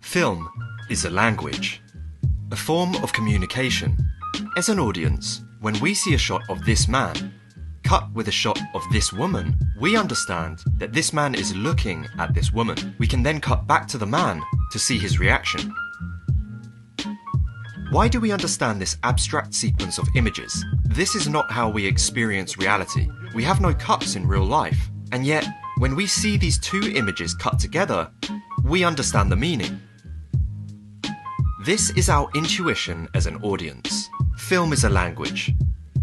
Film is a language, a form of communication. As an audience, when we see a shot of this man, cut with a shot of this woman, we understand that this man is looking at this woman. We can then cut back to the man to see his reaction. Why do we understand this abstract sequence of images? This is not how we experience reality. We have no cuts in real life. And yet, when we see these two images cut together, we understand the meaning. This is our intuition as an audience. Film is a language,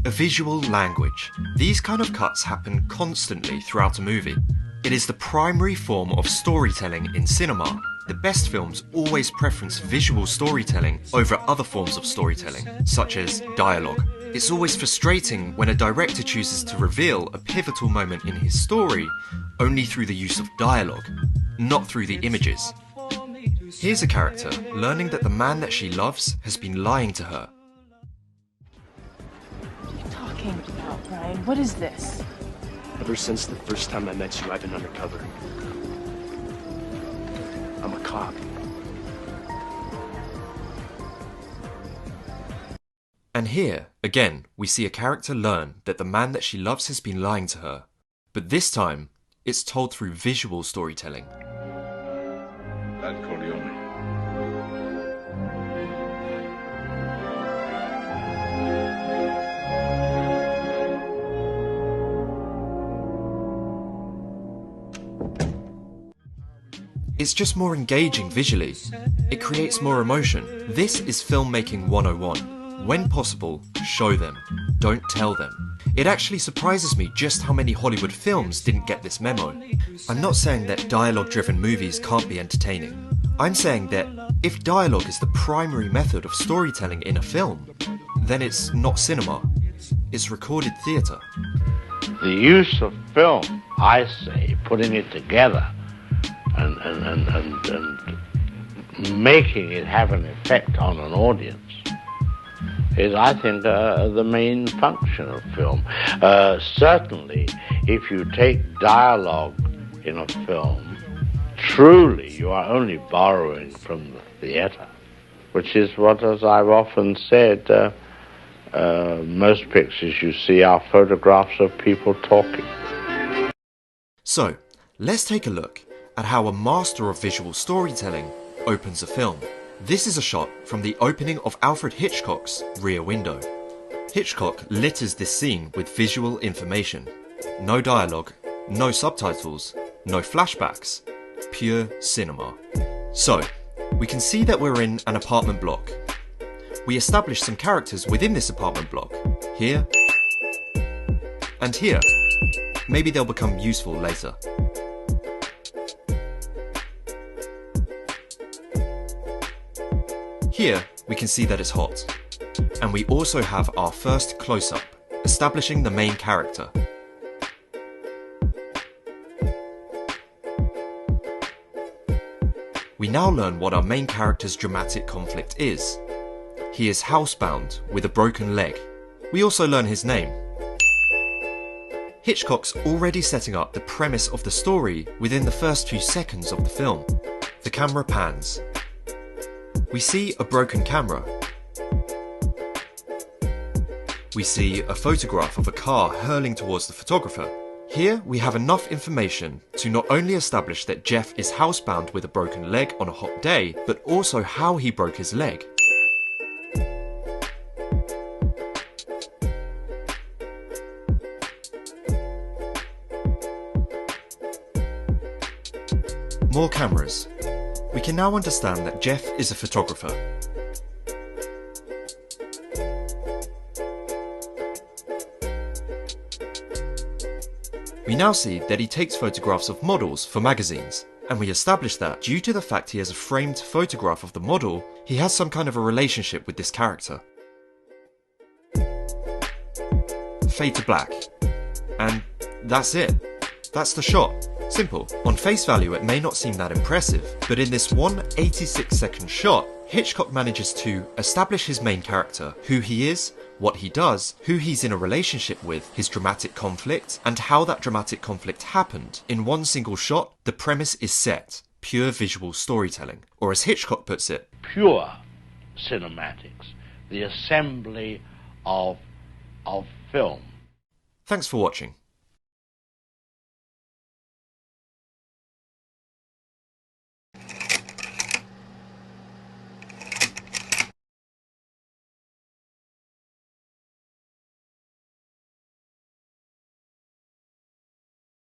a visual language. These kind of cuts happen constantly throughout a movie. It is the primary form of storytelling in cinema. The best films always preference visual storytelling over other forms of storytelling, such as dialogue. It's always frustrating when a director chooses to reveal a pivotal moment in his story only through the use of dialogue, not through the images. Here's a character learning that the man that she loves has been lying to her. What are you talking about, Brian? What is this? Ever since the first time I met you, I've been undercover. I'm a cop. And here, again, we see a character learn that the man that she loves has been lying to her. But this time, it's told through visual storytelling. That Corleone. It's just more engaging visually. It creates more emotion. This is filmmaking 101. When possible, show them. Don't tell them. It actually surprises me just how many Hollywood films didn't get this memo. I'm not saying that dialogue-driven movies can't be entertaining. I'm saying that if dialogue is the primary method of storytelling in a film, then it's not cinema. It's recorded theatre. The use of film, I say, putting it together and making it have an effect on an audience is, I think, the main function of film. Certainly, if you take dialogue in a film, truly you are only borrowing from the theatre, which is what, as I've often said, most pictures you see are photographs of people talking. So, let's take a look at how a master of visual storytelling opens a film. This is a shot from the opening of Alfred Hitchcock's Rear Window. Hitchcock litters this scene with visual information. No dialogue, no subtitles, no flashbacks, pure cinema. So, we can see that we're in an apartment block. We establish some characters within this apartment block, here and here. Maybe they'll become useful later. Here, we can see that it's hot. And we also have our first close-up, establishing the main character. We now learn what our main character's dramatic conflict is. He is housebound with a broken leg. We also learn his name. Hitchcock's already setting up the premise of the story within the first few seconds of the film. The camera pans. We see a broken camera. We see a photograph of a car hurling towards the photographer. Here we have enough information to not only establish that Jeff is housebound with a broken leg on a hot day, but also how he broke his leg. More cameras. We can now understand that Jeff is a photographer. We now see that he takes photographs of models for magazines, and we establish that due to the fact he has a framed photograph of the model, he has some kind of a relationship with this character. Fade to black. And that's it. That's the shot. Simple. On face value it may not seem that impressive, but in this 186-second shot, Hitchcock manages to establish his main character, who he is, what he does, who he's in a relationship with, his dramatic conflict, and how that dramatic conflict happened. In one single shot, the premise is set. pure visual storytelling, or as Hitchcock puts it, pure cinematics, the assembly of film. Thanks for watching.